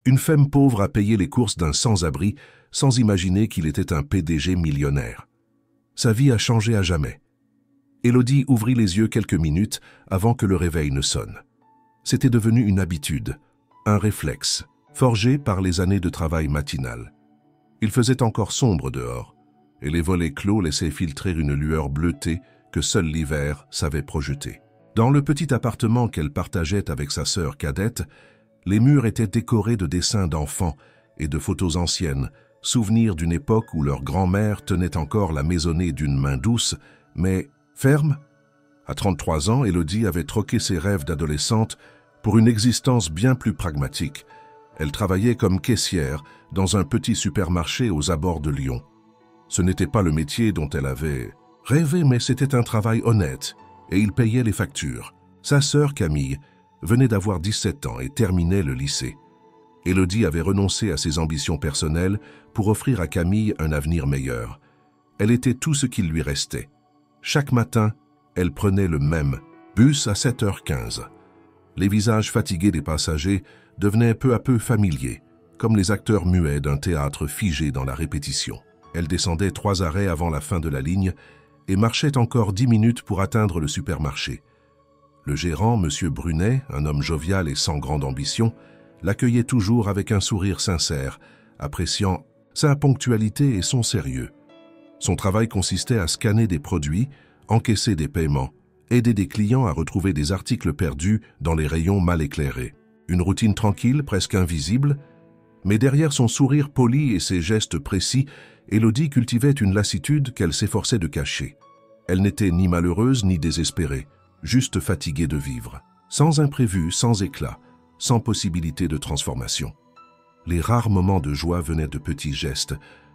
Une femme pauvre a payé les courses d'un sans-abri sans imaginer qu'il était un PDG millionnaire. Sa vie a changé à jamais. Élodie ouvrit les yeux quelques minutes avant que le réveil ne sonne. C'était devenu une habitude, un réflexe, forgé par les années de travail matinal. Il faisait encore sombre dehors, et les volets clos laissaient filtrer une lueur bleutée que seul l'hiver savait projeter. Dans le petit appartement qu'elle partageait avec sa sœur cadette, les murs étaient décorés de dessins d'enfants et de photos anciennes, souvenirs d'une époque où leur grand-mère tenait encore la maisonnée d'une main douce, mais ferme. À 33 ans, Élodie avait troqué ses rêves d'adolescente pour une existence bien plus pragmatique. Elle travaillait comme caissière dans un petit supermarché aux abords de Lyon. Ce n'était pas le métier dont elle avait rêvé, mais c'était un travail honnête, et il payait les factures. Sa sœur Camille venait d'avoir 17 ans et terminait le lycée. Élodie avait renoncé à ses ambitions personnelles pour offrir à Camille un avenir meilleur. Elle était tout ce qu'il lui restait. Chaque matin, elle prenait le même bus à 7h15. Les visages fatigués des passagers devenaient peu à peu familiers, comme les acteurs muets d'un théâtre figé dans la répétition. Elle descendait 3 arrêts avant la fin de la ligne et marchait encore 10 minutes pour atteindre le supermarché. Le gérant, M. Brunet, un homme jovial et sans grande ambition, l'accueillait toujours avec un sourire sincère, appréciant sa ponctualité et son sérieux. Son travail consistait à scanner des produits, encaisser des paiements, aider des clients à retrouver des articles perdus dans les rayons mal éclairés. Une routine tranquille, presque invisible, mais derrière son sourire poli et ses gestes précis, Élodie cultivait une lassitude qu'elle s'efforçait de cacher. Elle n'était ni malheureuse ni désespérée, juste fatiguée de vivre, sans imprévu, sans éclat, sans possibilité de transformation. Les rares moments de joie venaient de petits gestes,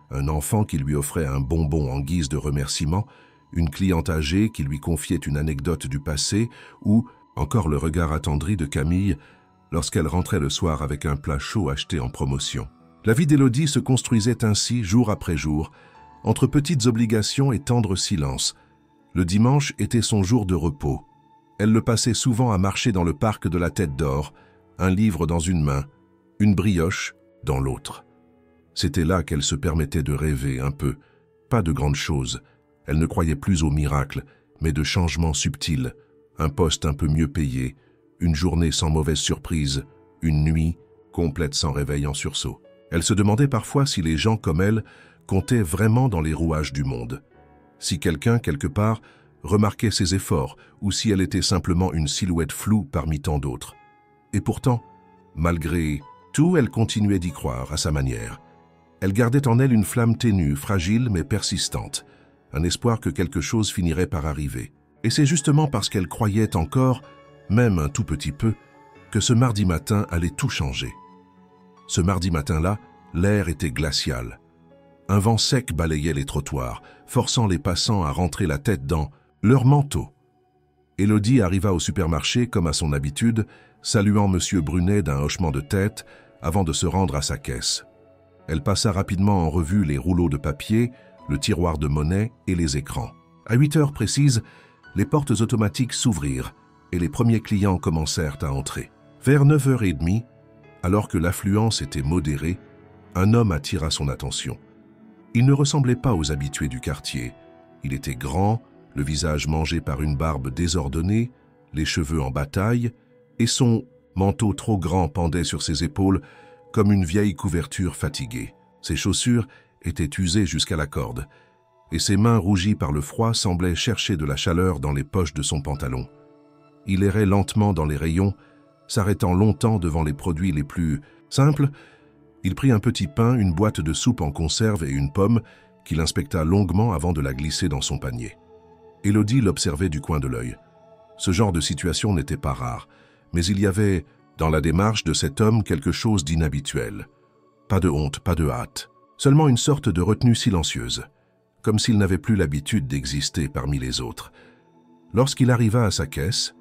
un enfant qui lui offrait un bonbon en guise de remerciement, une cliente âgée qui lui confiait une anecdote du passé, ou encore le regard attendri de Camille lorsqu'elle rentrait le soir avec un plat chaud acheté en promotion. La vie d'Élodie se construisait ainsi jour après jour, entre petites obligations et tendres silences. Le dimanche était son jour de repos. Elle le passait souvent à marcher dans le parc de la Tête d'Or, un livre dans une main, une brioche dans l'autre. C'était là qu'elle se permettait de rêver un peu, pas de grandes choses. Elle ne croyait plus aux miracles, mais de changements subtils, un poste un peu mieux payé, une journée sans mauvaise surprise, une nuit complète sans réveil en sursaut. Elle se demandait parfois si les gens comme elle comptaient vraiment dans les rouages du monde. Si quelqu'un, quelque part, remarquait ses efforts ou si elle était simplement une silhouette floue parmi tant d'autres. Et pourtant, malgré tout, elle continuait d'y croire à sa manière. Elle gardait en elle une flamme ténue, fragile mais persistante, un espoir que quelque chose finirait par arriver. Et c'est justement parce qu'elle croyait encore, même un tout petit peu, que ce mardi matin allait tout changer. Ce mardi matin-là, l'air était glacial. Un vent sec balayait les trottoirs, forçant les passants à rentrer la tête dans leur manteau. Élodie arriva au supermarché comme à son habitude, saluant M. Brunet d'un hochement de tête avant de se rendre à sa caisse. Elle passa rapidement en revue les rouleaux de papier, le tiroir de monnaie et les écrans. À 8 heures précises, les portes automatiques s'ouvrirent et les premiers clients commencèrent à entrer. Vers 9h30, alors que l'affluence était modérée, un homme attira son attention. Il ne ressemblait pas aux habitués du quartier. Il était grand, le visage mangé par une barbe désordonnée, les cheveux en bataille, et son manteau trop grand pendait sur ses épaules comme une vieille couverture fatiguée. Ses chaussures étaient usées jusqu'à la corde, et ses mains rougies par le froid semblaient chercher de la chaleur dans les poches de son pantalon. Il errait lentement dans les rayons, s'arrêtant longtemps devant les produits les plus simples. Il prit un petit pain, une boîte de soupe en conserve et une pomme qu'il inspecta longuement avant de la glisser dans son panier. Élodie l'observait du coin de l'œil. Ce genre de situation n'était pas rare, mais il y avait, dans la démarche de cet homme, quelque chose d'inhabituel. Pas de honte, pas de hâte, seulement une sorte de retenue silencieuse, comme s'il n'avait plus l'habitude d'exister parmi les autres. Lorsqu'il arriva à sa caisse,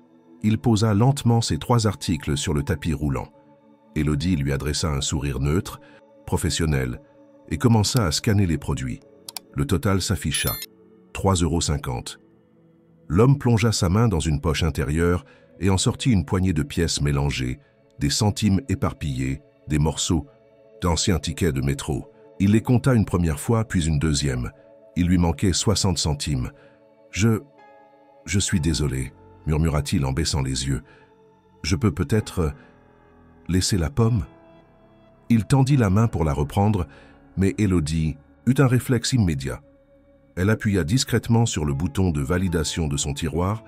il posa lentement ses 3 articles sur le tapis roulant. Élodie lui adressa un sourire neutre, professionnel, et commença à scanner les produits. Le total s'afficha, 3,50 €. L'homme plongea sa main dans une poche intérieure et en sortit une poignée de pièces mélangées, des centimes éparpillés, des morceaux, d'anciens tickets de métro. Il les compta une première fois, puis une deuxième. Il lui manquait 60 centimes. « Je suis désolé, » murmura-t-il en baissant les yeux. « Je peux peut-être laisser la pomme ?» Il tendit la main pour la reprendre, mais Élodie eut un réflexe immédiat. Elle appuya discrètement sur le bouton de validation de son tiroir,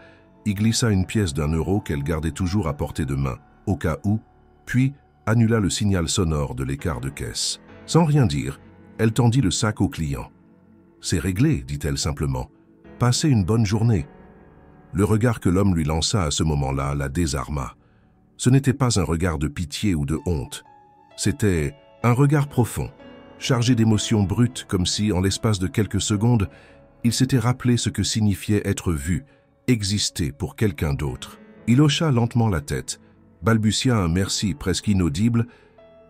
y glissa une pièce d'1 € qu'elle gardait toujours à portée de main, au cas où, puis annula le signal sonore de l'écart de caisse. Sans rien dire, elle tendit le sac au client. « C'est réglé, dit-elle simplement. Passez une bonne journée. » Le regard que l'homme lui lança à ce moment-là la désarma. Ce n'était pas un regard de pitié ou de honte. C'était un regard profond, chargé d'émotions brutes, comme si, en l'espace de quelques secondes, il s'était rappelé ce que signifiait être vu, exister pour quelqu'un d'autre. Il hocha lentement la tête, balbutia un merci presque inaudible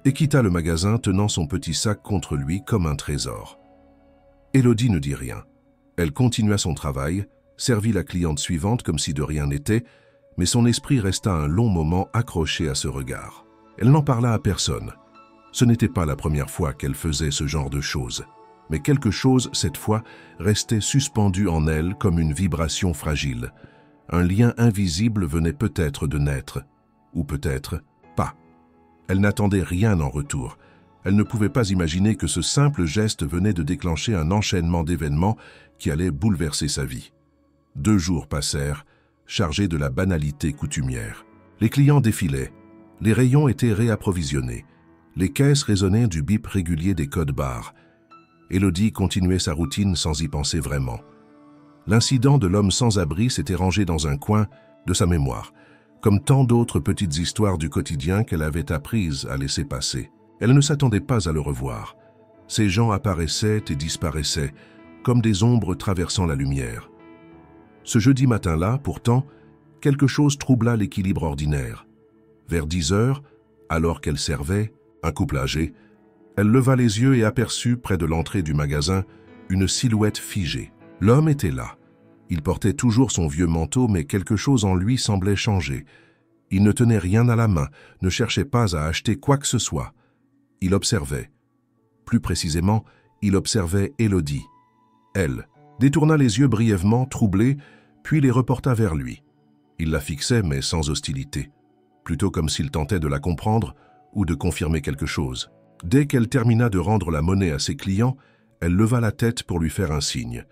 et quitta le magasin tenant son petit sac contre lui comme un trésor. Élodie ne dit rien. Elle continua son travail, servit la cliente suivante comme si de rien n'était, mais son esprit resta un long moment accroché à ce regard. Elle n'en parla à personne. Ce n'était pas la première fois qu'elle faisait ce genre de choses. Mais quelque chose, cette fois, restait suspendu en elle comme une vibration fragile. Un lien invisible venait peut-être de naître, ou peut-être pas. Elle n'attendait rien en retour. Elle ne pouvait pas imaginer que ce simple geste venait de déclencher un enchaînement d'événements qui allait bouleverser sa vie. 2 jours passèrent, chargés de la banalité coutumière. Les clients défilaient. Les rayons étaient réapprovisionnés. Les caisses résonnaient du bip régulier des codes barres. Élodie continuait sa routine sans y penser vraiment. L'incident de l'homme sans abri s'était rangé dans un coin de sa mémoire, comme tant d'autres petites histoires du quotidien qu'elle avait apprises à laisser passer. Elle ne s'attendait pas à le revoir. Ces gens apparaissaient et disparaissaient, comme des ombres traversant la lumière. Ce jeudi matin-là, pourtant, quelque chose troubla l'équilibre ordinaire. Vers 10 heures, alors qu'elle servait, un couple âgé, elle leva les yeux et aperçut, près de l'entrée du magasin, une silhouette figée. L'homme était là. Il portait toujours son vieux manteau, mais quelque chose en lui semblait changer. Il ne tenait rien à la main, ne cherchait pas à acheter quoi que ce soit. Il observait. Plus précisément, il observait Élodie. Elle détourna les yeux brièvement, troublée, puis les reporta vers lui. Il la fixait, mais sans hostilité, plutôt comme s'il tentait de la comprendre ou de confirmer quelque chose. Dès qu'elle termina de rendre la monnaie à ses clients, elle leva la tête pour lui faire un signe.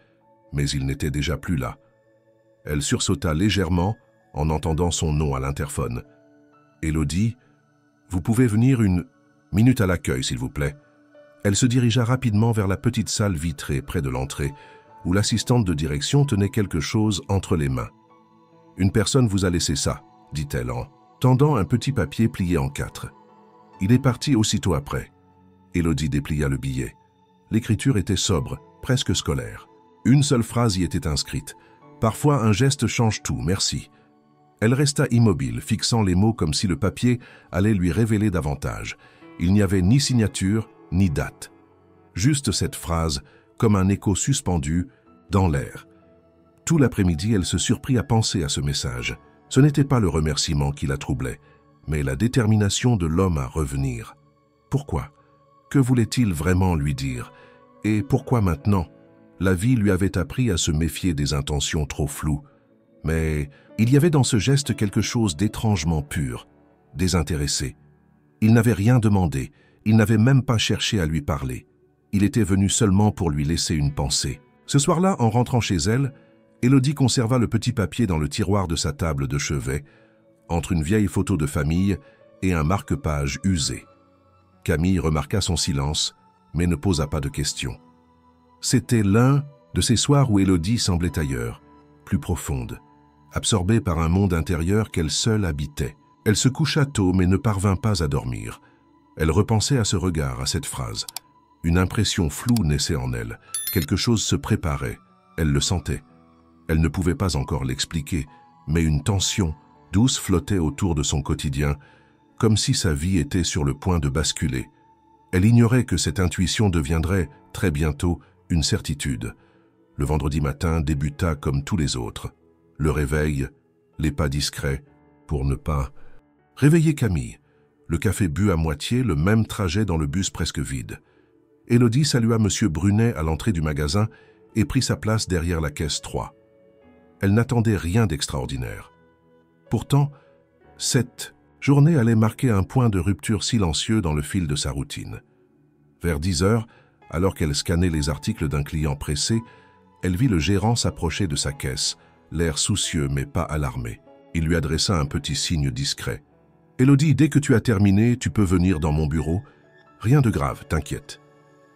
Mais il n'était déjà plus là. Elle sursauta légèrement en entendant son nom à l'interphone. « Élodie, vous pouvez venir une minute à l'accueil, s'il vous plaît. » Elle se dirigea rapidement vers la petite salle vitrée près de l'entrée, où l'assistante de direction tenait quelque chose entre les mains. « Une personne vous a laissé ça, » dit-elle en tendant un petit papier plié en 4. Il est parti aussitôt après. Élodie déplia le billet. L'écriture était sobre, presque scolaire. Une seule phrase y était inscrite. « Parfois, un geste change tout, merci. » Elle resta immobile, fixant les mots comme si le papier allait lui révéler davantage. Il n'y avait ni signature, ni date. Juste cette phrase, comme un écho suspendu, dans l'air. Tout l'après-midi, elle se surprit à penser à ce message. Ce n'était pas le remerciement qui la troublait, mais la détermination de l'homme à revenir. Pourquoi? Que voulait-il vraiment lui dire? Et pourquoi maintenant? La vie lui avait appris à se méfier des intentions trop floues. Mais il y avait dans ce geste quelque chose d'étrangement pur, désintéressé. Il n'avait rien demandé, il n'avait même pas cherché à lui parler. Il était venu seulement pour lui laisser une pensée. Ce soir-là, en rentrant chez elle, Élodie conserva le petit papier dans le tiroir de sa table de chevet, entre une vieille photo de famille et un marque-page usé. Camille remarqua son silence, mais ne posa pas de questions. C'était l'un de ces soirs où Élodie semblait ailleurs, plus profonde, absorbée par un monde intérieur qu'elle seule habitait. Elle se coucha tôt, mais ne parvint pas à dormir. Elle repensait à ce regard, à cette phrase. Une impression floue naissait en elle. Quelque chose se préparait. Elle le sentait. Elle ne pouvait pas encore l'expliquer, mais une tension douce flottait autour de son quotidien, comme si sa vie était sur le point de basculer. Elle ignorait que cette intuition deviendrait, très bientôt, une certitude. Le vendredi matin débuta comme tous les autres. Le réveil, les pas discrets, pour ne pas réveiller Camille. Le café bu à moitié, le même trajet dans le bus presque vide. Élodie salua M. Brunet à l'entrée du magasin et prit sa place derrière la caisse 3. Elle n'attendait rien d'extraordinaire. Pourtant, cette journée allait marquer un point de rupture silencieux dans le fil de sa routine. Vers 10 heures, alors qu'elle scannait les articles d'un client pressé, elle vit le gérant s'approcher de sa caisse, l'air soucieux mais pas alarmé. Il lui adressa un petit signe discret. « Élodie, dès que tu as terminé, tu peux venir dans mon bureau. Rien de grave, t'inquiète. »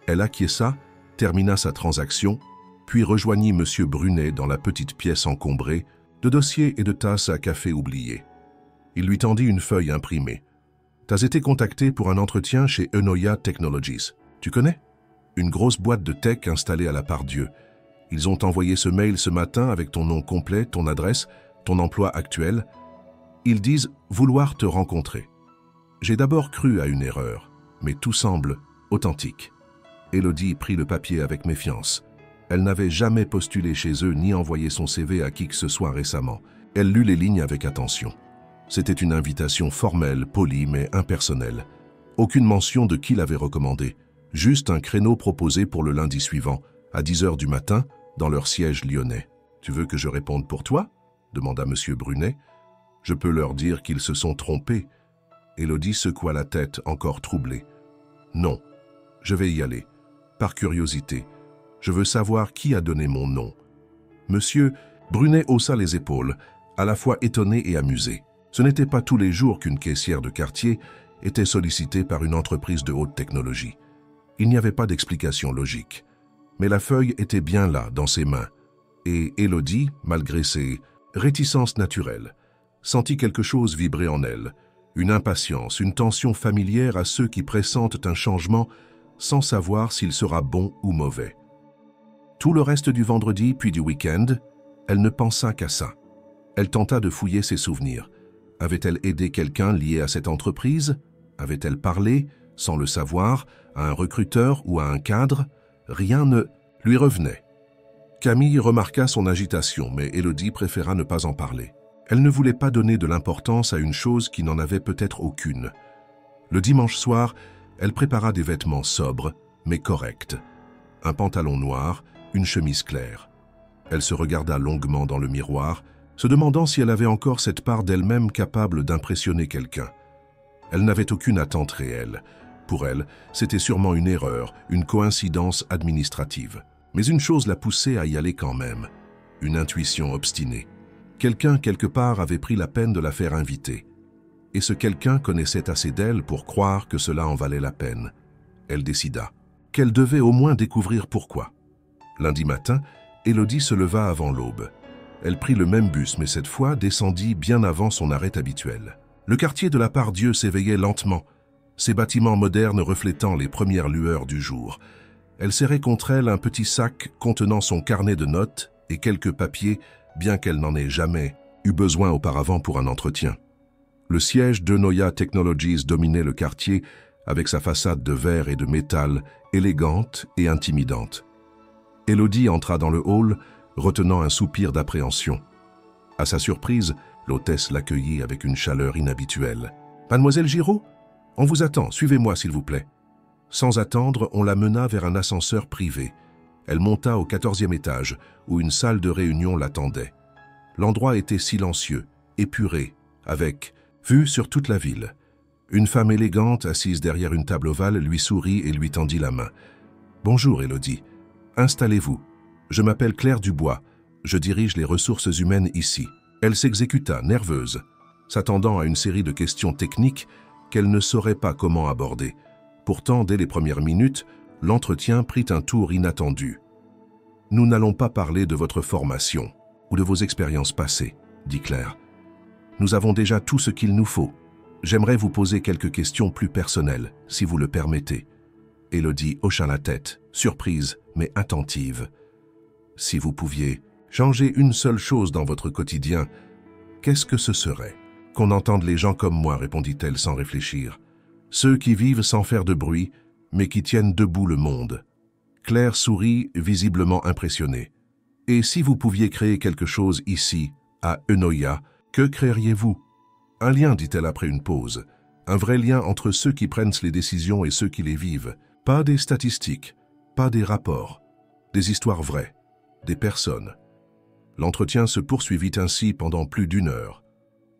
Elle acquiesça, termina sa transaction, puis rejoignit M. Brunet dans la petite pièce encombrée de dossiers et de tasses à café oubliés. Il lui tendit une feuille imprimée. « T'as été contacté pour un entretien chez Eunoia Technologies. Tu connais? Une grosse boîte de tech installée à la Part-Dieu. Ils ont envoyé ce mail ce matin avec ton nom complet, ton adresse, ton emploi actuel. Ils disent vouloir te rencontrer. J'ai d'abord cru à une erreur, mais tout semble authentique. » Élodie prit le papier avec méfiance. Elle n'avait jamais postulé chez eux ni envoyé son CV à qui que ce soit récemment. Elle lut les lignes avec attention. C'était une invitation formelle, polie mais impersonnelle. Aucune mention de qui l'avait recommandée. Juste un créneau proposé pour le lundi suivant, à 10 heures du matin, dans leur siège lyonnais. « Tu veux que je réponde pour toi ?» demanda M. Brunet. « Je peux leur dire qu'ils se sont trompés. » Élodie secoua la tête, encore troublée. « Non, je vais y aller. Par curiosité. Je veux savoir qui a donné mon nom. » Monsieur Brunet haussa les épaules, à la fois étonné et amusé. Ce n'était pas tous les jours qu'une caissière de quartier était sollicitée par une entreprise de haute technologie. Il n'y avait pas d'explication logique. Mais la feuille était bien là, dans ses mains. Et Élodie, malgré ses réticences naturelles, sentit quelque chose vibrer en elle. Une impatience, une tension familière à ceux qui pressentent un changement sans savoir s'il sera bon ou mauvais. Tout le reste du vendredi puis du week-end, elle ne pensa qu'à ça. Elle tenta de fouiller ses souvenirs. Avait-elle aidé quelqu'un lié à cette entreprise? Avait-elle parlé, sans le savoir, à un recruteur ou à un cadre? Rien ne lui revenait. Camille remarqua son agitation, mais Élodie préféra ne pas en parler. Elle ne voulait pas donner de l'importance à une chose qui n'en avait peut-être aucune. Le dimanche soir, elle prépara des vêtements sobres, mais corrects. Un pantalon noir, une chemise claire. Elle se regarda longuement dans le miroir, se demandant si elle avait encore cette part d'elle-même capable d'impressionner quelqu'un. Elle n'avait aucune attente réelle. Pour elle, c'était sûrement une erreur, une coïncidence administrative. Mais une chose la poussait à y aller quand même. Une intuition obstinée. Quelqu'un, quelque part, avait pris la peine de la faire inviter. Et ce quelqu'un connaissait assez d'elle pour croire que cela en valait la peine. Elle décida qu'elle devait au moins découvrir pourquoi. Lundi matin, Élodie se leva avant l'aube. Elle prit le même bus, mais cette fois descendit bien avant son arrêt habituel. Le quartier de la Part-Dieu s'éveillait lentement, ses bâtiments modernes reflétant les premières lueurs du jour. Elle serrait contre elle un petit sac contenant son carnet de notes et quelques papiers, bien qu'elle n'en ait jamais eu besoin auparavant pour un entretien. Le siège d'Eunoia Technologies dominait le quartier avec sa façade de verre et de métal, élégante et intimidante. Élodie entra dans le hall, retenant un soupir d'appréhension. À sa surprise, l'hôtesse l'accueillit avec une chaleur inhabituelle. « Mademoiselle Giraud, on vous attend, suivez-moi s'il vous plaît. » Sans attendre, on la mena vers un ascenseur privé. Elle monta au 14e étage, où une salle de réunion l'attendait. L'endroit était silencieux, épuré, avec vue sur toute la ville. Une femme élégante, assise derrière une table ovale, lui sourit et lui tendit la main. « Bonjour, Élodie. Installez-vous. Je m'appelle Claire Dubois. Je dirige les ressources humaines ici. » Elle s'exécuta, nerveuse, s'attendant à une série de questions techniques qu'elle ne saurait pas comment aborder. Pourtant, dès les premières minutes, l'entretien prit un tour inattendu. « Nous n'allons pas parler de votre formation ou de vos expériences passées, » dit Claire. « Nous avons déjà tout ce qu'il nous faut. J'aimerais vous poser quelques questions plus personnelles, si vous le permettez. » Élodie hocha la tête, surprise mais attentive. « Si vous pouviez changer une seule chose dans votre quotidien, qu'est-ce que ce serait? » « Qu'on entende les gens comme moi, répondit-elle sans réfléchir. « Ceux qui vivent sans faire de bruit, mais qui tiennent debout le monde. » Claire sourit, visiblement impressionnée. « Et si vous pouviez créer quelque chose ici, à Eunoia, que créeriez-vous ?»« Un lien, dit-elle après une pause. Un vrai lien entre ceux qui prennent les décisions et ceux qui les vivent. Pas des statistiques, pas des rapports, des histoires vraies, des personnes. L'entretien se poursuivit ainsi pendant plus d'1 heure.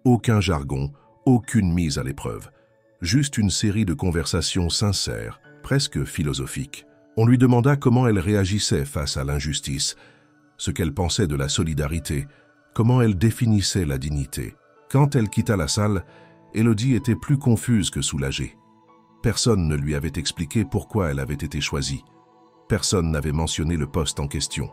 Aucun jargon, aucune mise à l'épreuve. Juste une série de conversations sincères, presque philosophiques. On lui demanda comment elle réagissait face à l'injustice, ce qu'elle pensait de la solidarité, comment elle définissait la dignité. Quand elle quitta la salle, Élodie était plus confuse que soulagée. Personne ne lui avait expliqué pourquoi elle avait été choisie. Personne n'avait mentionné le poste en question.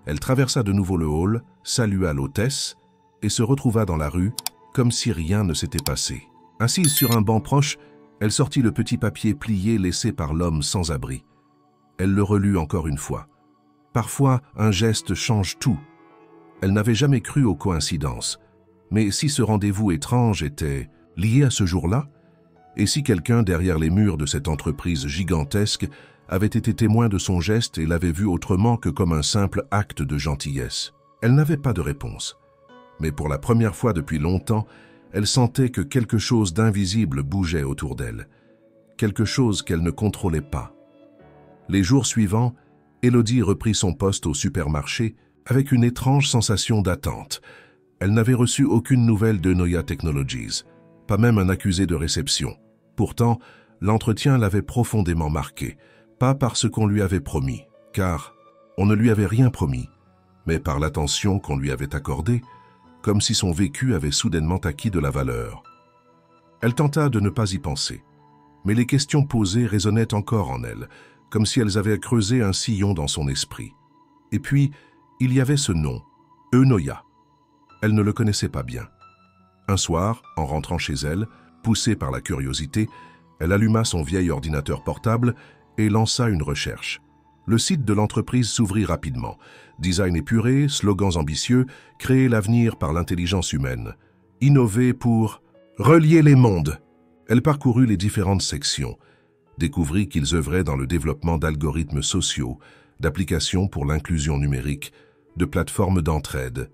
Elle traversa de nouveau le hall, salua l'hôtesse et se retrouva dans la rue, comme si rien ne s'était passé. Assise sur un banc proche, elle sortit le petit papier plié laissé par l'homme sans abri. Elle le relut encore une fois. Parfois, un geste change tout. Elle n'avait jamais cru aux coïncidences. Mais si ce rendez-vous étrange était lié à ce jour-là, et si quelqu'un derrière les murs de cette entreprise gigantesque avait été témoin de son geste et l'avait vu autrement que comme un simple acte de gentillesse? Elle n'avait pas de réponse. Mais pour la première fois depuis longtemps, elle sentait que quelque chose d'invisible bougeait autour d'elle. Quelque chose qu'elle ne contrôlait pas. Les jours suivants, Élodie reprit son poste au supermarché avec une étrange sensation d'attente. Elle n'avait reçu aucune nouvelle de Noya Technologies, pas même un accusé de réception. Pourtant, l'entretien l'avait profondément marquée, pas par ce qu'on lui avait promis, car on ne lui avait rien promis, mais par l'attention qu'on lui avait accordée, comme si son vécu avait soudainement acquis de la valeur. Elle tenta de ne pas y penser, mais les questions posées résonnaient encore en elle, comme si elles avaient creusé un sillon dans son esprit. Et puis, il y avait ce nom, Eunoia. Elle ne le connaissait pas bien. Un soir, en rentrant chez elle, poussée par la curiosité, elle alluma son vieil ordinateur portable et lança une recherche. Le site de l'entreprise s'ouvrit rapidement. Design épuré, slogans ambitieux, créer l'avenir par l'intelligence humaine. Innover pour relier les mondes. Elle parcourut les différentes sections, découvrit qu'ils œuvraient dans le développement d'algorithmes sociaux, d'applications pour l'inclusion numérique, de plateformes d'entraide.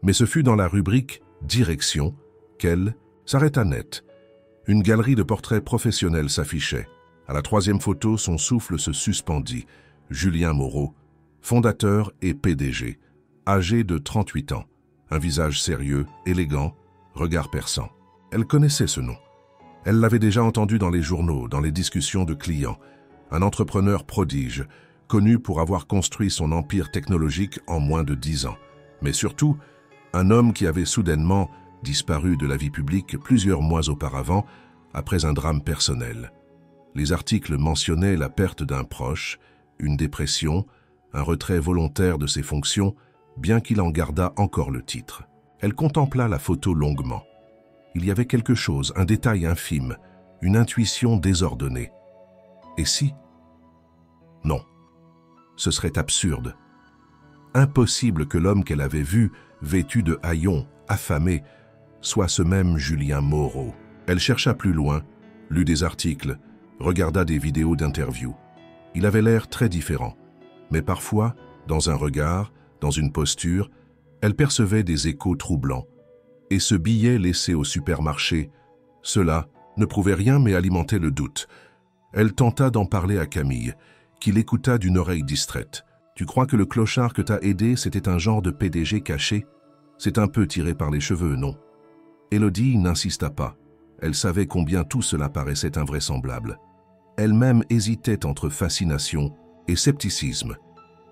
Mais ce fut dans la rubrique « Direction » qu'elle s'arrêta net. Une galerie de portraits professionnels s'affichait. À la 3e photo, son souffle se suspendit. Julien Moreau, fondateur et PDG, âgé de 38 ans. Un visage sérieux, élégant, regard perçant. Elle connaissait ce nom. Elle l'avait déjà entendu dans les journaux, dans les discussions de clients. Un entrepreneur prodige, connu pour avoir construit son empire technologique en moins de 10 ans. Mais surtout, un homme qui avait soudainement disparu de la vie publique plusieurs mois auparavant, après un drame personnel. Les articles mentionnaient la perte d'un proche, une dépression, un retrait volontaire de ses fonctions, bien qu'il en gardât encore le titre. Elle contempla la photo longuement. Il y avait quelque chose, un détail infime, une intuition désordonnée. Et si? Non. Ce serait absurde. Impossible que l'homme qu'elle avait vu, vêtu de haillons, affamé, soit ce même Julien Moreau. Elle chercha plus loin, lut des articles, regarda des vidéos d'interviews. Il avait l'air très différent, mais parfois, dans un regard, dans une posture, elle percevait des échos troublants. Et ce billet laissé au supermarché, cela ne prouvait rien mais alimentait le doute. Elle tenta d'en parler à Camille, qui l'écouta d'une oreille distraite. « Tu crois que le clochard que t'as aidé, c'était un genre de PDG caché? C'est un peu tiré par les cheveux, non ?» Élodie n'insista pas. Elle savait combien tout cela paraissait invraisemblable. Elle-même hésitait entre fascination et scepticisme.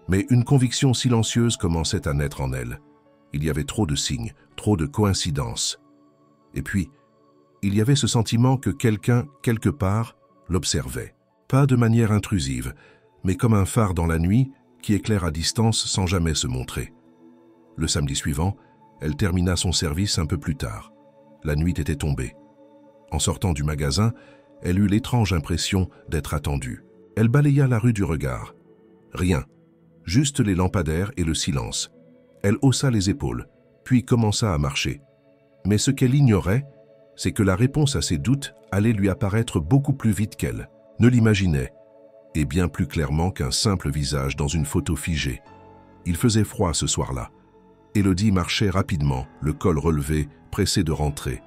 Mais une conviction silencieuse commençait à naître en elle. Il y avait trop de signes, trop de coïncidences. Et puis, il y avait ce sentiment que quelqu'un, quelque part, l'observait. Pas de manière intrusive, mais comme un phare dans la nuit qui éclaire à distance sans jamais se montrer. Le samedi suivant, elle termina son service un peu plus tard. La nuit était tombée. En sortant du magasin, elle eut l'étrange impression d'être attendue. Elle balaya la rue du regard. Rien, juste les lampadaires et le silence. Elle haussa les épaules, puis commença à marcher. Mais ce qu'elle ignorait, c'est que la réponse à ses doutes allait lui apparaître beaucoup plus vite qu'elle ne l'imaginait, et bien plus clairement qu'un simple visage dans une photo figée. Il faisait froid ce soir-là. Élodie marchait rapidement, le col relevé, pressée de rentrer.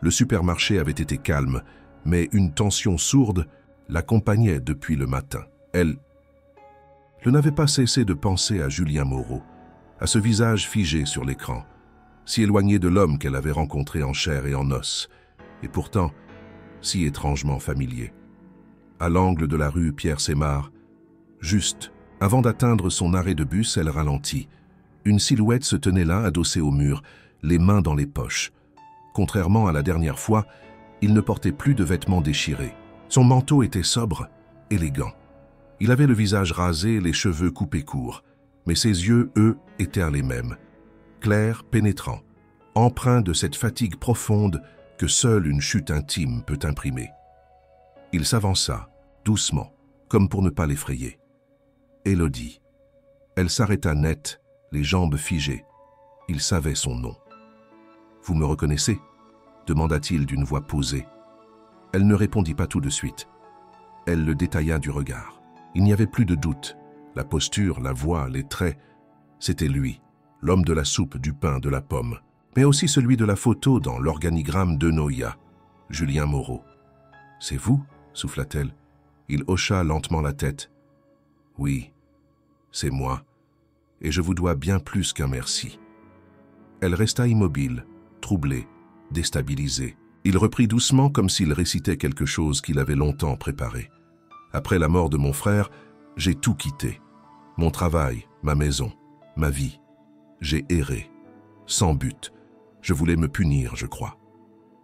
Le supermarché avait été calme, mais une tension sourde l'accompagnait depuis le matin. Elle n'avait pas cessé de penser à Julien Moreau, à ce visage figé sur l'écran, si éloigné de l'homme qu'elle avait rencontré en chair et en os, et pourtant si étrangement familier. À l'angle de la rue Pierre-Sémard, juste avant d'atteindre son arrêt de bus, elle ralentit. Une silhouette se tenait là, adossée au mur, les mains dans les poches. Contrairement à la dernière fois, il ne portait plus de vêtements déchirés. Son manteau était sobre, élégant. Il avait le visage rasé, les cheveux coupés courts, mais ses yeux, eux, étaient les mêmes, clairs, pénétrants, empreints de cette fatigue profonde que seule une chute intime peut imprimer. Il s'avança, doucement, comme pour ne pas l'effrayer. Élodie. Elle s'arrêta net, les jambes figées. Il savait son nom. « Vous me reconnaissez ?» demanda-t-il d'une voix posée. Elle ne répondit pas tout de suite. Elle le détailla du regard. Il n'y avait plus de doute. La posture, la voix, les traits, c'était lui, l'homme de la soupe, du pain, de la pomme, mais aussi celui de la photo dans l'organigramme de Noia, Julien Moreau. « C'est vous ?» souffla-t-elle. Il hocha lentement la tête. « Oui, c'est moi, et je vous dois bien plus qu'un merci. » Elle resta immobile, troublée, déstabilisée. Il reprit doucement comme s'il récitait quelque chose qu'il avait longtemps préparé. « Après la mort de mon frère, j'ai tout quitté. Mon travail, ma maison, ma vie. J'ai erré, sans but. Je voulais me punir, je crois.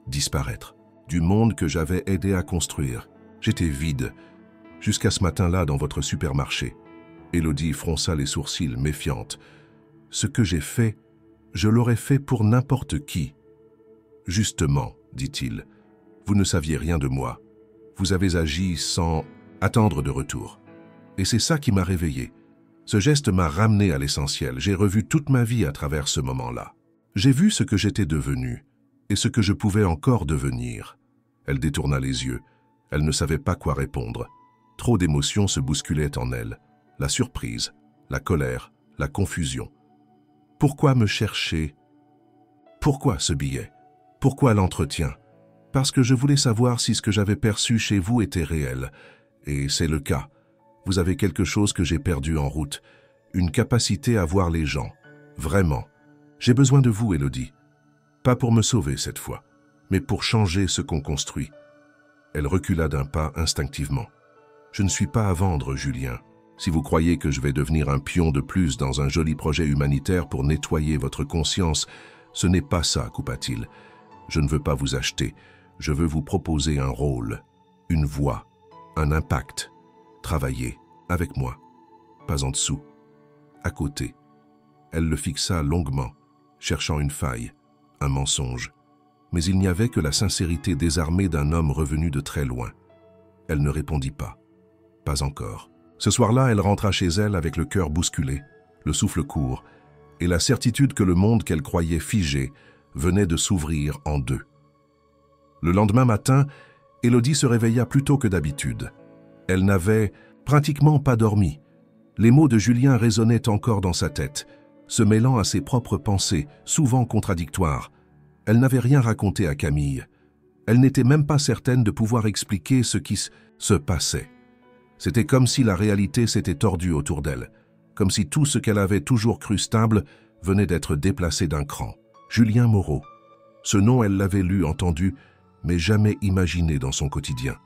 Disparaître du monde que j'avais aidé à construire. J'étais vide, jusqu'à ce matin-là dans votre supermarché. » Élodie fronça les sourcils, méfiante. « Ce que j'ai fait, je l'aurais fait pour n'importe qui. »« Justement, dit-il, vous ne saviez rien de moi. Vous avez agi sans attendre de retour. Et c'est ça qui m'a réveillé. Ce geste m'a ramené à l'essentiel. J'ai revu toute ma vie à travers ce moment-là. J'ai vu ce que j'étais devenu et ce que je pouvais encore devenir. » Elle détourna les yeux. Elle ne savait pas quoi répondre. Trop d'émotions se bousculaient en elle. La surprise, la colère, la confusion. Pourquoi me chercher? Pourquoi ce billet? Pourquoi l'entretien? Parce que je voulais savoir si ce que j'avais perçu chez vous était réel. Et c'est le cas. Vous avez quelque chose que j'ai perdu en route. Une capacité à voir les gens. Vraiment. J'ai besoin de vous, Élodie. Pas pour me sauver cette fois, mais pour changer ce qu'on construit. Elle recula d'un pas instinctivement. Je ne suis pas à vendre, Julien. Si vous croyez que je vais devenir un pion de plus dans un joli projet humanitaire pour nettoyer votre conscience, ce n'est pas ça, coupa-t-il. Je ne veux pas vous acheter. Je veux vous proposer un rôle, une voix, un impact. Travaillez avec moi, pas en dessous, à côté. Elle le fixa longuement, cherchant une faille, un mensonge. Mais il n'y avait que la sincérité désarmée d'un homme revenu de très loin. Elle ne répondit pas. Pas encore. Ce soir-là, elle rentra chez elle avec le cœur bousculé, le souffle court, et la certitude que le monde qu'elle croyait figé venait de s'ouvrir en deux. Le lendemain matin, Élodie se réveilla plus tôt que d'habitude. Elle n'avait pratiquement pas dormi. Les mots de Julien résonnaient encore dans sa tête, se mêlant à ses propres pensées, souvent contradictoires. Elle n'avait rien raconté à Camille. Elle n'était même pas certaine de pouvoir expliquer ce qui se passait. C'était comme si la réalité s'était tordue autour d'elle, comme si tout ce qu'elle avait toujours cru stable venait d'être déplacé d'un cran. Julien Moreau. Ce nom, elle l'avait lu, entendu, mais jamais imaginé dans son quotidien.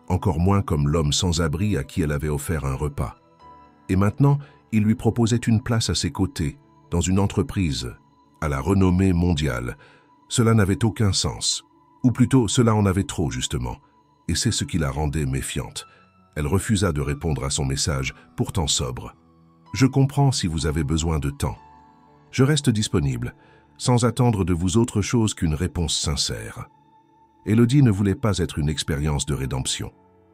Encore moins comme l'homme sans-abri à qui elle avait offert un repas. Et maintenant, il lui proposait une place à ses côtés, dans une entreprise, à la renommée mondiale. Cela n'avait aucun sens. Ou plutôt, cela en avait trop, justement. Et c'est ce qui la rendait méfiante. Elle refusa de répondre à son message, pourtant sobre. « Je comprends si vous avez besoin de temps. Je reste disponible, sans attendre de vous autre chose qu'une réponse sincère. » Élodie ne voulait pas être une expérience de rédemption.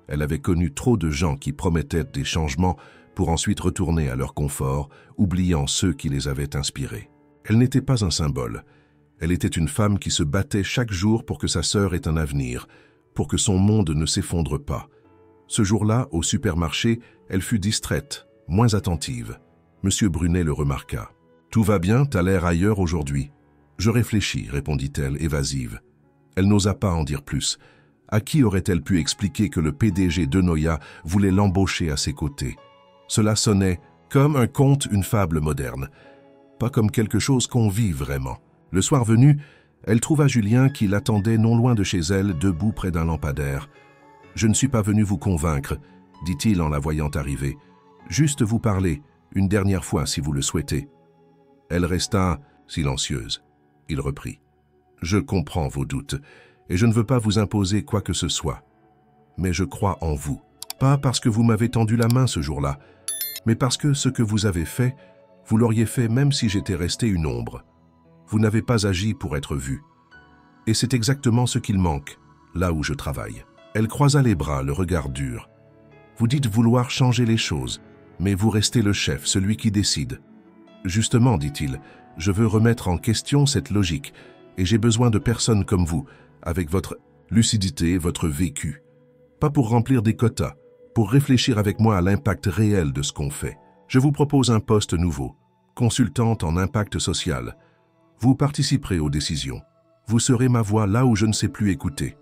Elle avait connu trop de gens qui promettaient des changements pour ensuite retourner à leur confort, oubliant ceux qui les avaient inspirés. Elle n'était pas un symbole. Elle était une femme qui se battait chaque jour pour que sa sœur ait un avenir, pour que son monde ne s'effondre pas. Ce jour-là, au supermarché, elle fut distraite, moins attentive. Monsieur Brunet le remarqua. « Tout va bien, t'as l'air ailleurs aujourd'hui. »« Je réfléchis, répondit-elle, évasive. Elle n'osa pas en dire plus. À qui aurait-elle pu expliquer que le PDG d'Eunoia voulait l'embaucher à ses côtés? Cela sonnait comme un conte, une fable moderne, pas comme quelque chose qu'on vit vraiment. Le soir venu, elle trouva Julien qui l'attendait non loin de chez elle, debout près d'un lampadaire. « Je ne suis pas venu vous convaincre, » dit-il en la voyant arriver. « Juste vous parler, une dernière fois si vous le souhaitez. » Elle resta silencieuse. Il reprit. « Je comprends vos doutes, et je ne veux pas vous imposer quoi que ce soit. Mais je crois en vous. Pas parce que vous m'avez tendu la main ce jour-là, mais parce que ce que vous avez fait, vous l'auriez fait même si j'étais resté une ombre. Vous n'avez pas agi pour être vu. Et c'est exactement ce qu'il manque, là où je travaille. » Elle croisa les bras, le regard dur. « Vous dites vouloir changer les choses, mais vous restez le chef, celui qui décide. » « Justement, dit-il, je veux remettre en question cette logique, et j'ai besoin de personnes comme vous, avec votre lucidité, votre vécu. Pas pour remplir des quotas, pour réfléchir avec moi à l'impact réel de ce qu'on fait. Je vous propose un poste nouveau, consultante en impact social. Vous participerez aux décisions. Vous serez ma voix là où je ne sais plus écouter. »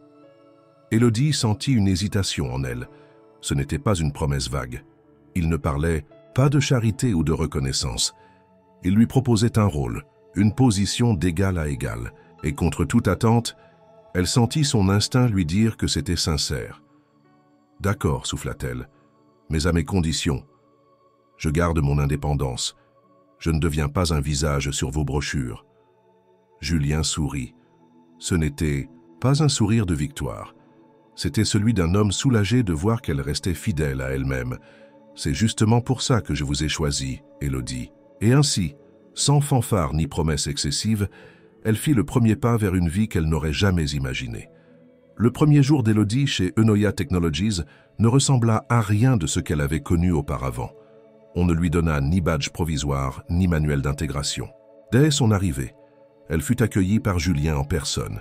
Élodie sentit une hésitation en elle. Ce n'était pas une promesse vague. Il ne parlait pas de charité ou de reconnaissance. Il lui proposait un rôle, une position d'égal à égal. Et contre toute attente, elle sentit son instinct lui dire que c'était sincère. « D'accord, souffla-t-elle, mais à mes conditions. Je garde mon indépendance. Je ne deviens pas un visage sur vos brochures. » Julien sourit. Ce n'était pas un sourire de victoire. C'était celui d'un homme soulagé de voir qu'elle restait fidèle à elle-même. « C'est justement pour ça que je vous ai choisi, Élodie. » Et ainsi, sans fanfare ni promesse excessive, elle fit le premier pas vers une vie qu'elle n'aurait jamais imaginée. Le premier jour d'Élodie chez Eunoia Technologies ne ressembla à rien de ce qu'elle avait connu auparavant. On ne lui donna ni badge provisoire, ni manuel d'intégration. Dès son arrivée, elle fut accueillie par Julien en personne,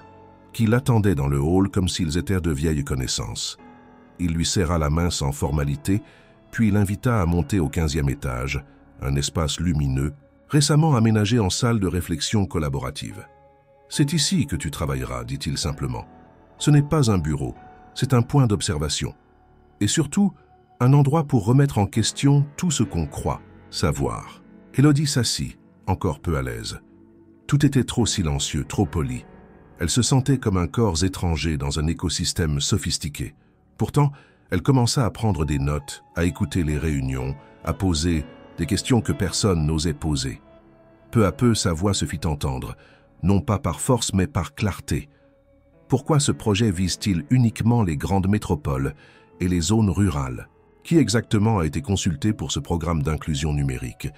qui l'attendait dans le hall comme s'ils étaient de vieilles connaissances. Il lui serra la main sans formalité, puis l'invita à monter au 15e étage, un espace lumineux, récemment aménagé en salle de réflexion collaborative. « C'est ici que tu travailleras, dit-il simplement. Ce n'est pas un bureau, c'est un point d'observation. Et surtout, un endroit pour remettre en question tout ce qu'on croit savoir. » Élodie s'assit, encore peu à l'aise. Tout était trop silencieux, trop poli. Elle se sentait comme un corps étranger dans un écosystème sophistiqué. Pourtant, elle commença à prendre des notes, à écouter les réunions, à poser des questions que personne n'osait poser. Peu à peu, sa voix se fit entendre, non pas par force mais par clarté. Pourquoi ce projet vise-t-il uniquement les grandes métropoles et les zones rurales? Qui exactement a été consulté pour ce programme d'inclusion numérique?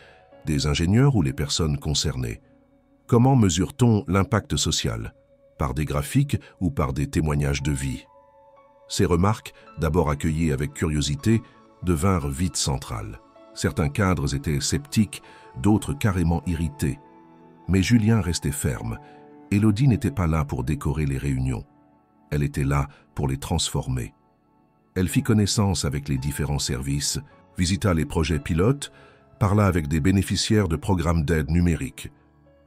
Des ingénieurs ou les personnes concernées? Comment mesure-t-on l'impact social? Par des graphiques ou par des témoignages de vie? Ces remarques, d'abord accueillies avec curiosité, devinrent vite centrales. Certains cadres étaient sceptiques, d'autres carrément irrités. Mais Julien restait ferme. Élodie n'était pas là pour décorer les réunions. Elle était là pour les transformer. Elle fit connaissance avec les différents services, visita les projets pilotes, parla avec des bénéficiaires de programmes d'aide numérique.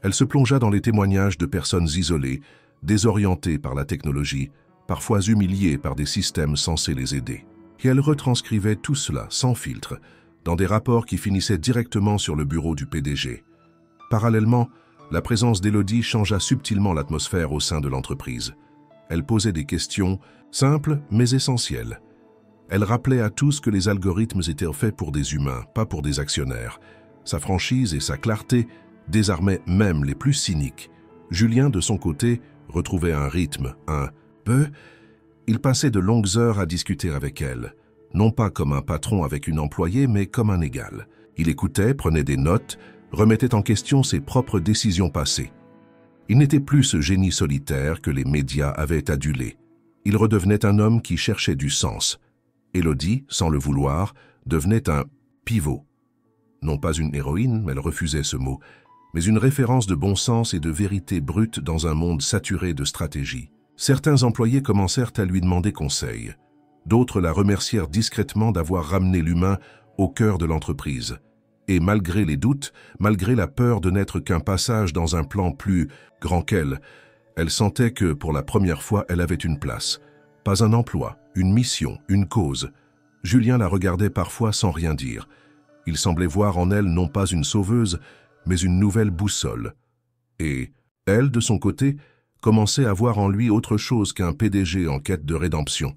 Elle se plongea dans les témoignages de personnes isolées, désorientées par la technologie, parfois humiliées par des systèmes censés les aider. Et elle retranscrivait tout cela, sans filtre, dans des rapports qui finissaient directement sur le bureau du PDG. Parallèlement, la présence d'Élodie changea subtilement l'atmosphère au sein de l'entreprise. Elle posait des questions simples mais essentielles. Elle rappelait à tous que les algorithmes étaient faits pour des humains, pas pour des actionnaires. Sa franchise et sa clarté désarmaient même les plus cyniques. Julien, de son côté, retrouvait un rythme, un peu. Il passait de longues heures à discuter avec elle, non pas comme un patron avec une employée, mais comme un égal. Il écoutait, prenait des notes, remettait en question ses propres décisions passées. Il n'était plus ce génie solitaire que les médias avaient adulé. Il redevenait un homme qui cherchait du sens. Élodie, sans le vouloir, devenait un pivot. Non pas une héroïne, elle refusait ce mot, mais une référence de bon sens et de vérité brute dans un monde saturé de stratégie. Certains employés commencèrent à lui demander conseil. D'autres la remercièrent discrètement d'avoir ramené l'humain au cœur de l'entreprise. Et malgré les doutes, malgré la peur de n'être qu'un passage dans un plan plus grand qu'elle, elle sentait que, pour la première fois, elle avait une place. Pas un emploi, une mission, une cause. Julien la regardait parfois sans rien dire. Il semblait voir en elle non pas une sauveuse, mais une nouvelle boussole. Et elle, de son côté, commençait à voir en lui autre chose qu'un PDG en quête de rédemption.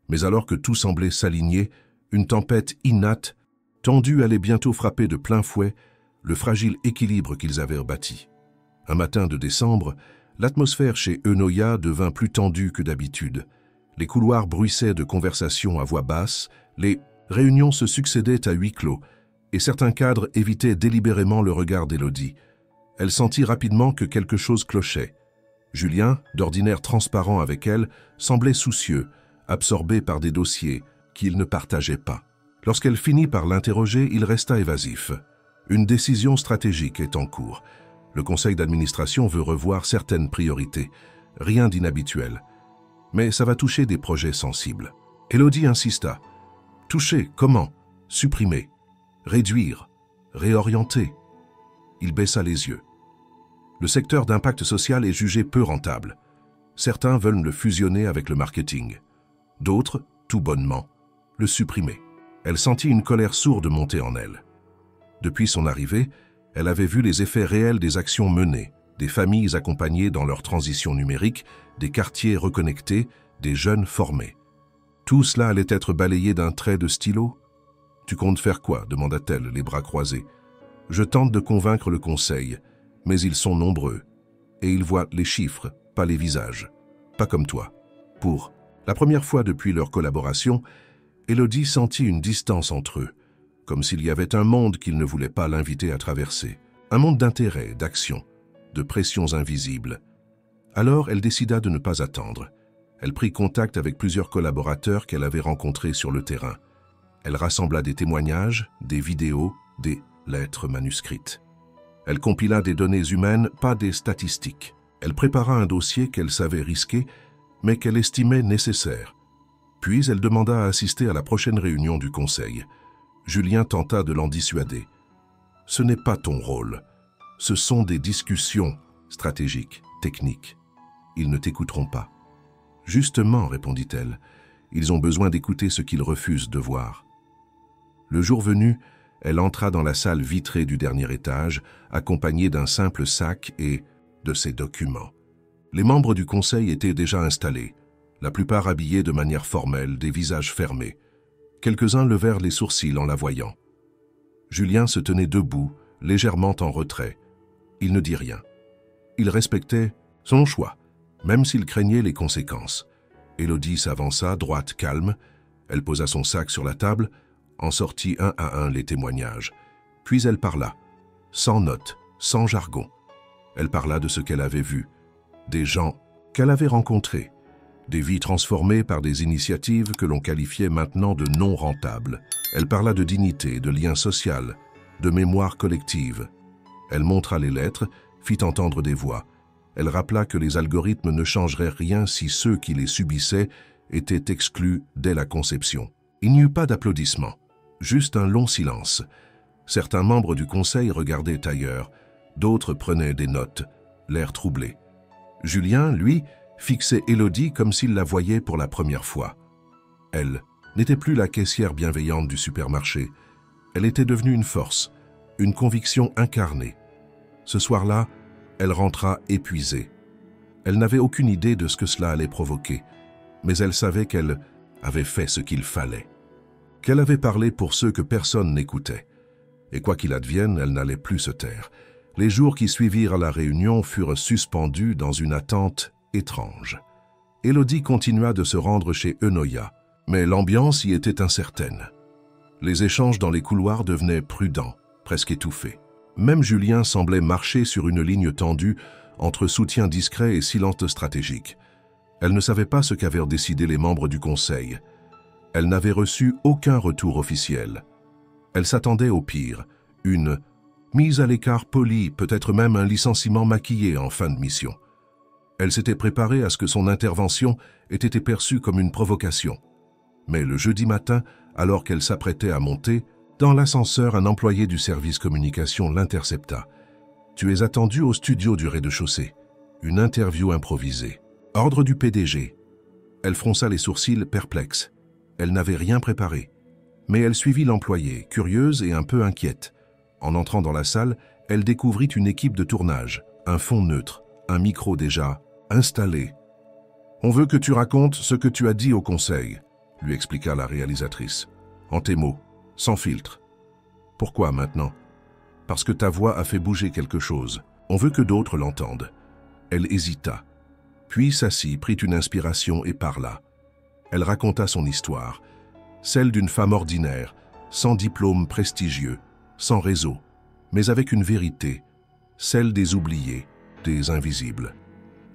Mais alors que tout semblait s'aligner, une tempête innate, tendue allait bientôt frapper de plein fouet le fragile équilibre qu'ils avaient bâti. Un matin de décembre, l'atmosphère chez Eunoia devint plus tendue que d'habitude. Les couloirs bruissaient de conversations à voix basse, les réunions se succédaient à huis clos, et certains cadres évitaient délibérément le regard d'Élodie. Elle sentit rapidement que quelque chose clochait. Julien, d'ordinaire transparent avec elle, semblait soucieux, absorbé par des dossiers qu'il ne partageait pas. Lorsqu'elle finit par l'interroger, il resta évasif. Une décision stratégique est en cours. Le conseil d'administration veut revoir certaines priorités. Rien d'inhabituel. Mais ça va toucher des projets sensibles. Élodie insista. Toucher, comment? Supprimer, réduire, réorienter. Il baissa les yeux. Le secteur d'impact social est jugé peu rentable. Certains veulent le fusionner avec le marketing. D'autres, tout bonnement, le supprimer. Elle sentit une colère sourde monter en elle. Depuis son arrivée, elle avait vu les effets réels des actions menées, des familles accompagnées dans leur transition numérique, des quartiers reconnectés, des jeunes formés. Tout cela allait être balayé d'un trait de stylo. « Tu comptes faire quoi » demanda-t-elle, les bras croisés. « Je tente de convaincre le conseil, mais ils sont nombreux, et ils voient les chiffres, pas les visages. Pas comme toi. » Pour la première fois depuis leur collaboration, Élodie sentit une distance entre eux, comme s'il y avait un monde qu'il ne voulait pas l'inviter à traverser. Un monde d'intérêt, d'action, de pressions invisibles. Alors, elle décida de ne pas attendre. Elle prit contact avec plusieurs collaborateurs qu'elle avait rencontrés sur le terrain. Elle rassembla des témoignages, des vidéos, des lettres manuscrites. Elle compila des données humaines, pas des statistiques. Elle prépara un dossier qu'elle savait risqué, mais qu'elle estimait nécessaire. Puis elle demanda à assister à la prochaine réunion du conseil. Julien tenta de l'en dissuader. « Ce n'est pas ton rôle. Ce sont des discussions stratégiques, techniques. Ils ne t'écouteront pas. » « Justement, répondit-elle, ils ont besoin d'écouter ce qu'ils refusent de voir. » Le jour venu, elle entra dans la salle vitrée du dernier étage, accompagnée d'un simple sac et de ses documents. Les membres du conseil étaient déjà installés, la plupart habillés de manière formelle, des visages fermés. Quelques-uns levèrent les sourcils en la voyant. Julien se tenait debout, légèrement en retrait. Il ne dit rien. Il respectait son choix, même s'il craignait les conséquences. Élodie s'avança, droite, calme. Elle posa son sac sur la table, en sortit un à un les témoignages. Puis elle parla, sans notes, sans jargon. Elle parla de ce qu'elle avait vu, des gens qu'elle avait rencontrés, des vies transformées par des initiatives que l'on qualifiait maintenant de non rentables. Elle parla de dignité, de lien social, de mémoire collective. Elle montra les lettres, fit entendre des voix. Elle rappela que les algorithmes ne changeraient rien si ceux qui les subissaient étaient exclus dès la conception. Il n'y eut pas d'applaudissements, juste un long silence. Certains membres du conseil regardaient ailleurs, d'autres prenaient des notes, l'air troublé. Julien, lui, fixait Élodie comme s'il la voyait pour la première fois. Elle n'était plus la caissière bienveillante du supermarché. Elle était devenue une force, une conviction incarnée. Ce soir-là, elle rentra épuisée. Elle n'avait aucune idée de ce que cela allait provoquer, mais elle savait qu'elle avait fait ce qu'il fallait. Qu'elle avait parlé pour ceux que personne n'écoutait. Et quoi qu'il advienne, elle n'allait plus se taire. Les jours qui suivirent la réunion furent suspendus dans une attente étrange. Élodie continua de se rendre chez Eunoia, mais l'ambiance y était incertaine. Les échanges dans les couloirs devenaient prudents, presque étouffés. Même Julien semblait marcher sur une ligne tendue entre soutien discret et silence stratégique. Elle ne savait pas ce qu'avaient décidé les membres du conseil. Elle n'avait reçu aucun retour officiel. Elle s'attendait au pire, une mise à l'écart polie, peut-être même un licenciement maquillé en fin de mission. Elle s'était préparée à ce que son intervention ait été perçue comme une provocation. Mais le jeudi matin, alors qu'elle s'apprêtait à monter, dans l'ascenseur, un employé du service communication l'intercepta. « Tu es attendu au studio du rez-de-chaussée. Une interview improvisée. Ordre du PDG. » Elle fronça les sourcils, perplexe. Elle n'avait rien préparé. Mais elle suivit l'employé, curieuse et un peu inquiète. En entrant dans la salle, elle découvrit une équipe de tournage, un fond neutre, un micro déjà installé. « On veut que tu racontes ce que tu as dit au conseil », lui expliqua la réalisatrice. « En tes mots, sans filtre. »« Pourquoi maintenant ?»« Parce que ta voix a fait bouger quelque chose. On veut que d'autres l'entendent. » Elle hésita, puis s'assit, prit une inspiration et parla. Elle raconta son histoire, celle d'une femme ordinaire, sans diplôme prestigieux, sans réseau, mais avec une vérité, celle des oubliés, des invisibles.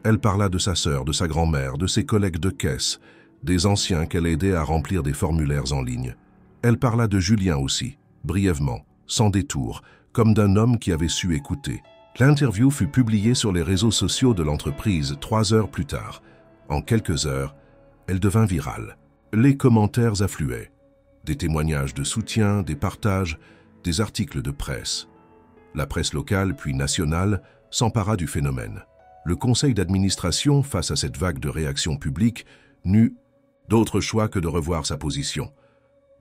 Elle parla de sa sœur, de sa grand-mère, de ses collègues de caisse, des anciens qu'elle aidait à remplir des formulaires en ligne. Elle parla de Julien aussi, brièvement, sans détour, comme d'un homme qui avait su écouter. L'interview fut publiée sur les réseaux sociaux de l'entreprise 3 heures plus tard. En quelques heures, elle devint virale. Les commentaires affluaient. Des témoignages de soutien, des partages, des articles de presse. La presse locale puis nationale s'empara du phénomène. Le conseil d'administration, face à cette vague de réactions publiques, n'eut d'autre choix que de revoir sa position.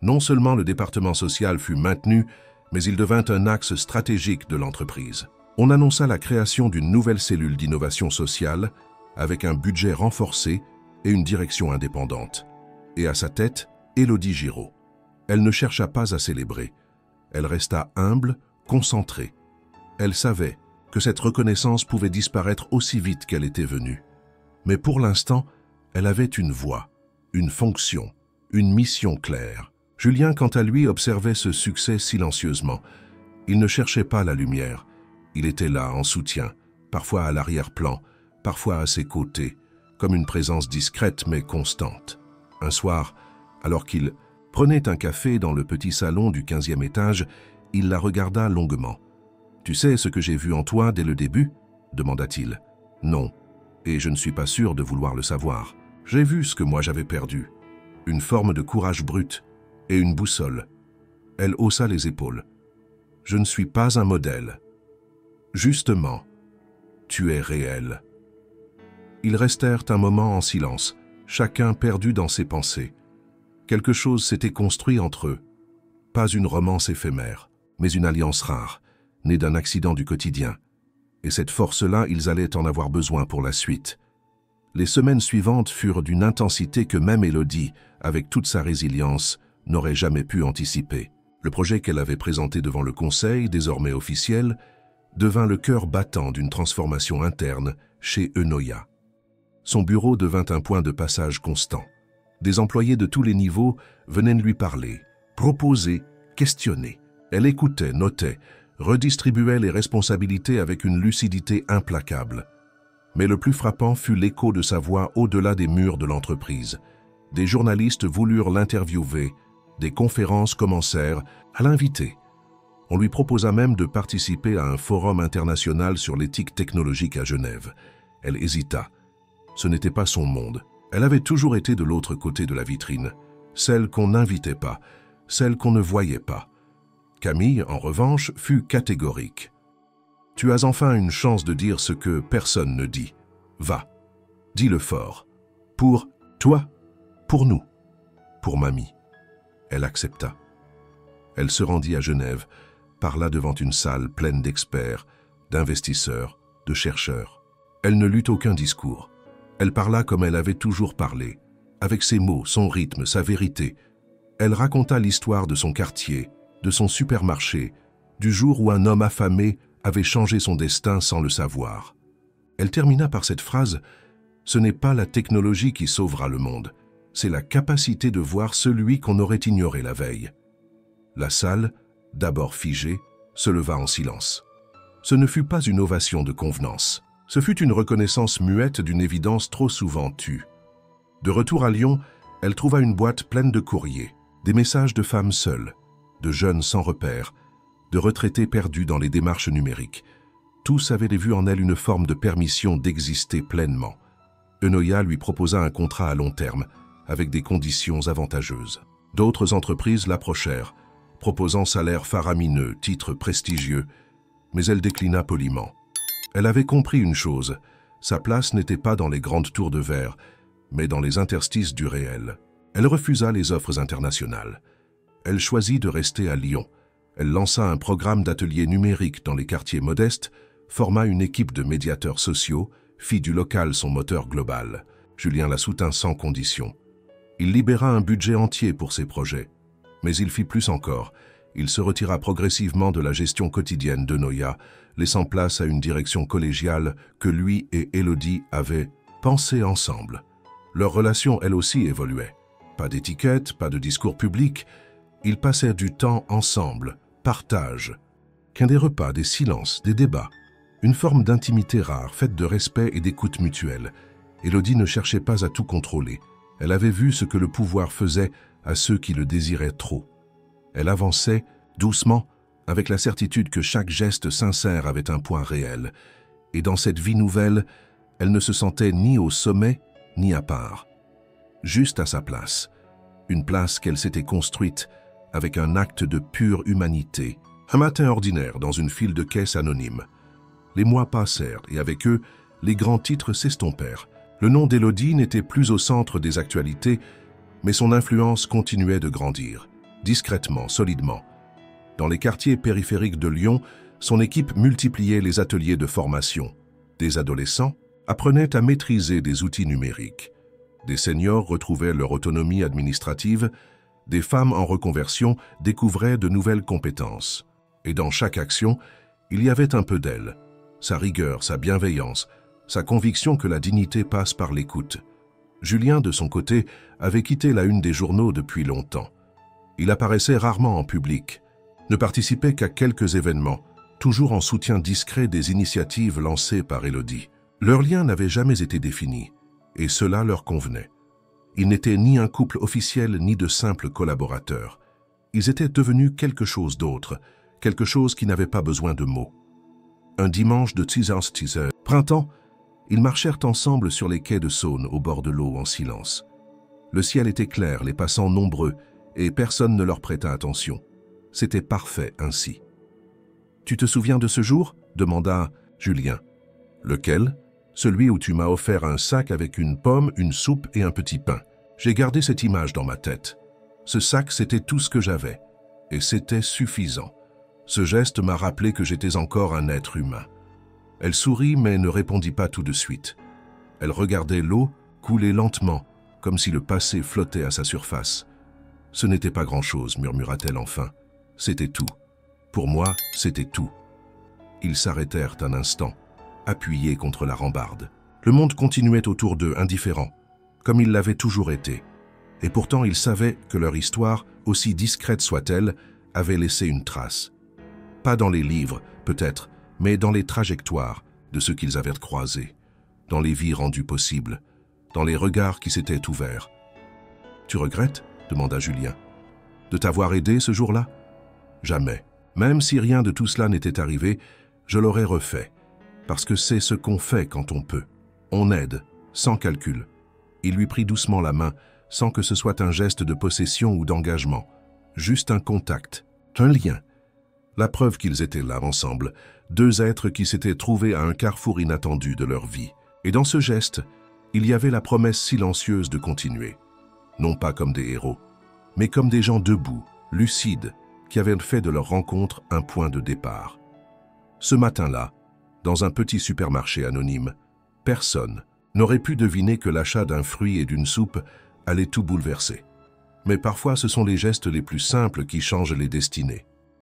Non seulement le département social fut maintenu, mais il devint un axe stratégique de l'entreprise. On annonça la création d'une nouvelle cellule d'innovation sociale avec un budget renforcé et une direction indépendante. Et à sa tête, Élodie Giraud. Elle ne chercha pas à célébrer. Elle resta humble, concentrée. Elle savait que cette reconnaissance pouvait disparaître aussi vite qu'elle était venue. Mais pour l'instant, elle avait une voix, une fonction, une mission claire. Julien, quant à lui, observait ce succès silencieusement. Il ne cherchait pas la lumière. Il était là, en soutien, parfois à l'arrière-plan, parfois à ses côtés, comme une présence discrète mais constante. Un soir, alors qu'il prenait un café dans le petit salon du 15e étage, il la regarda longuement. « Tu sais ce que j'ai vu en toi dès le début » demanda-t-il. « Non, et je ne suis pas sûr de vouloir le savoir. J'ai vu ce que moi j'avais perdu. Une forme de courage brut et une boussole. » Elle haussa les épaules. « Je ne suis pas un modèle. » Justement, tu es réel. Ils restèrent un moment en silence, chacun perdu dans ses pensées. Quelque chose s'était construit entre eux. Pas une romance éphémère, mais une alliance rare, née d'un accident du quotidien. Et cette force-là, ils allaient en avoir besoin pour la suite. Les semaines suivantes furent d'une intensité que même Élodie, avec toute sa résilience, n'aurait jamais pu anticiper. Le projet qu'elle avait présenté devant le conseil, désormais officiel, devint le cœur battant d'une transformation interne chez Enoya. Son bureau devint un point de passage constant. Des employés de tous les niveaux venaient lui parler, proposer, questionner. Elle écoutait, notait, redistribuait les responsabilités avec une lucidité implacable. Mais le plus frappant fut l'écho de sa voix au-delà des murs de l'entreprise. Des journalistes voulurent l'interviewer, des conférences commencèrent à l'inviter. On lui proposa même de participer à un forum international sur l'éthique technologique à Genève. Elle hésita. Ce n'était pas son monde. Elle avait toujours été de l'autre côté de la vitrine, celle qu'on n'invitait pas, celle qu'on ne voyait pas. Camille, en revanche, fut catégorique. « Tu as enfin une chance de dire ce que personne ne dit. Va, dis-le fort. Pour toi, pour nous, pour mamie. » Elle accepta. Elle se rendit à Genève, parla devant une salle pleine d'experts, d'investisseurs, de chercheurs. Elle ne lut aucun discours. Elle parla comme elle avait toujours parlé, avec ses mots, son rythme, sa vérité. Elle raconta l'histoire de son quartier, de son supermarché, du jour où un homme affamé avait changé son destin sans le savoir. Elle termina par cette phrase « Ce n'est pas la technologie qui sauvera le monde, c'est la capacité de voir celui qu'on aurait ignoré la veille. » La salle, d'abord figée, se leva en silence. Ce ne fut pas une ovation de convenance. Ce fut une reconnaissance muette d'une évidence trop souvent tue. De retour à Lyon, elle trouva une boîte pleine de courriers, des messages de femmes seules, de jeunes sans repère, de retraités perdus dans les démarches numériques. Tous avaient vu en elle une forme de permission d'exister pleinement. Enoya lui proposa un contrat à long terme, avec des conditions avantageuses. D'autres entreprises l'approchèrent, proposant salaire faramineux, titres prestigieux, mais elle déclina poliment. Elle avait compris une chose, sa place n'était pas dans les grandes tours de verre, mais dans les interstices du réel. Elle refusa les offres internationales. Elle choisit de rester à Lyon. Elle lança un programme d'ateliers numériques dans les quartiers modestes, forma une équipe de médiateurs sociaux, fit du local son moteur global. Julien la soutint sans condition. Il libéra un budget entier pour ses projets. Mais il fit plus encore. Il se retira progressivement de la gestion quotidienne de Noya, laissant place à une direction collégiale que lui et Élodie avaient pensée ensemble. Leur relation, elle aussi, évoluait. Pas d'étiquette, pas de discours public. Ils passèrent du temps ensemble, partage. Qu'un des repas, des silences, des débats. Une forme d'intimité rare, faite de respect et d'écoute mutuelle. Élodie ne cherchait pas à tout contrôler. Elle avait vu ce que le pouvoir faisait à ceux qui le désiraient trop. Elle avançait, doucement, avec la certitude que chaque geste sincère avait un point réel. Et dans cette vie nouvelle, elle ne se sentait ni au sommet, ni à part. Juste à sa place. Une place qu'elle s'était construite avec un acte de pure humanité. Un matin ordinaire dans une file de caisse anonyme. Les mois passèrent et avec eux, les grands titres s'estompèrent. Le nom d'Élodie n'était plus au centre des actualités, mais son influence continuait de grandir, discrètement, solidement. Dans les quartiers périphériques de Lyon, son équipe multipliait les ateliers de formation. Des adolescents apprenaient à maîtriser des outils numériques. Des seniors retrouvaient leur autonomie administrative, des femmes en reconversion découvraient de nouvelles compétences. Et dans chaque action, il y avait un peu d'elle, sa rigueur, sa bienveillance, sa conviction que la dignité passe par l'écoute. Julien, de son côté, avait quitté la une des journaux depuis longtemps. Il apparaissait rarement en public, ne participait qu'à quelques événements, toujours en soutien discret des initiatives lancées par Élodie. Leur lien n'avait jamais été défini, et cela leur convenait. Ils n'étaient ni un couple officiel ni de simples collaborateurs. Ils étaient devenus quelque chose d'autre, quelque chose qui n'avait pas besoin de mots. Un dimanche de teaser, printemps, ils marchèrent ensemble sur les quais de Saône, au bord de l'eau, en silence. Le ciel était clair, les passants nombreux, et personne ne leur prêta attention. C'était parfait ainsi. « Tu te souviens de ce jour ?» demanda Julien. « Lequel ? Celui où tu m'as offert un sac avec une pomme, une soupe et un petit pain. J'ai gardé cette image dans ma tête. Ce sac, c'était tout ce que j'avais. Et c'était suffisant. Ce geste m'a rappelé que j'étais encore un être humain. » Elle sourit mais ne répondit pas tout de suite. Elle regardait l'eau couler lentement, comme si le passé flottait à sa surface. « Ce n'était pas grand-chose, murmura-t-elle enfin. C'était tout. Pour moi, c'était tout. » Ils s'arrêtèrent un instant, appuyés contre la rambarde. Le monde continuait autour d'eux, indifférent, comme il l'avait toujours été. Et pourtant, ils savaient que leur histoire, aussi discrète soit-elle, avait laissé une trace. Pas dans les livres, peut-être, mais dans les trajectoires de ceux qu'ils avaient croisés, dans les vies rendues possibles, dans les regards qui s'étaient ouverts. « Tu regrettes ?» demanda Julien. « De t'avoir aidé ce jour-là ?»« Jamais. Même si rien de tout cela n'était arrivé, je l'aurais refait. Parce que c'est ce qu'on fait quand on peut. On aide, sans calcul. » Il lui prit doucement la main, sans que ce soit un geste de possession ou d'engagement. Juste un contact, un lien. La preuve qu'ils étaient là ensemble, deux êtres qui s'étaient trouvés à un carrefour inattendu de leur vie. Et dans ce geste, il y avait la promesse silencieuse de continuer. Non pas comme des héros, mais comme des gens debout, lucides, qui avaient fait de leur rencontre un point de départ. Ce matin-là, dans un petit supermarché anonyme, personne n'aurait pu deviner que l'achat d'un fruit et d'une soupe allait tout bouleverser. Mais parfois, ce sont les gestes les plus simples qui changent les destinées.